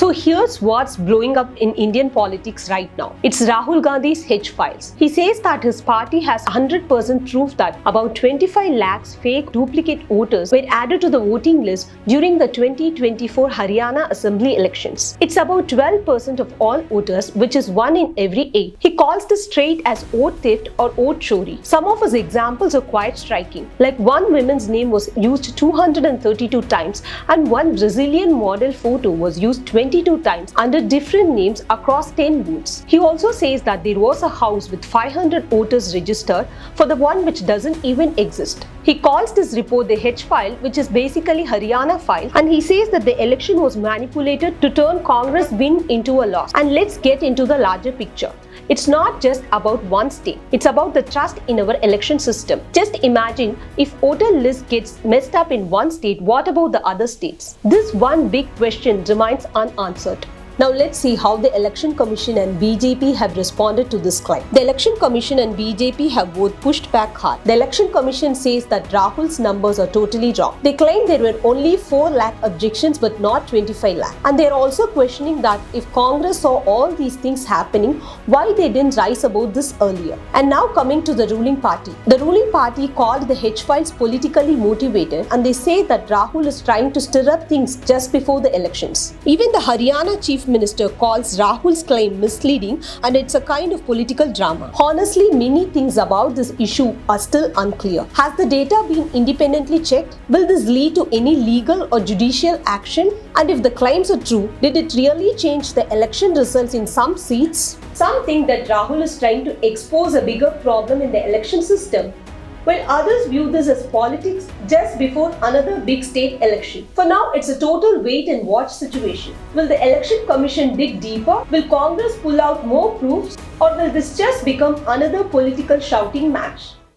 So here's what's blowing up in Indian politics right now. It's Rahul Gandhi's H files. He says that his party has 100% proof that about 25 lakhs fake duplicate voters were added to the voting list during the 2024 Haryana Assembly elections. It's about 12% of all voters, which is 1 in every 8. He calls this trait as vote theft or vote chori. Some of his examples are quite striking. Like one woman's name was used 232 times and one Brazilian model photo was used 22 times under different names across 10 booths. He also says that there was a house with 500 voters registered for the one which doesn't even exist. He calls this report the H file, which is basically Haryana file, and he says that the election was manipulated to turn Congress win into a loss. And let's get into the larger picture. It's not just about one state, it's about the trust in our election system. Just imagine if voter list gets messed up in one state, what about the other states? This one big question remains unanswered. Now let's see how the Election Commission and BJP have responded to this claim. The Election Commission and BJP have both pushed back hard. The Election Commission says that Rahul's numbers are totally wrong. They claim there were only 4 lakh objections but not 25 lakh. And they are also questioning that if Congress saw all these things happening, why they didn't rise about this earlier. And now coming to the ruling party. The ruling party called the H files politically motivated, and they say that Rahul is trying to stir up things just before the elections. Even the Haryana Chief Minister calls Rahul's claim misleading and it's a kind of political drama. Honestly, many things about this issue are still unclear. Has the data been independently checked? Will this lead to any legal or judicial action? And if the claims are true, did it really change the election results in some seats? Some think that Rahul is trying to expose a bigger problem in the election system, while others view this as politics just before another big state election. For now, it's a total wait and watch situation. Will the Election Commission dig deeper? Will Congress pull out more proofs? Or will this just become another political shouting match?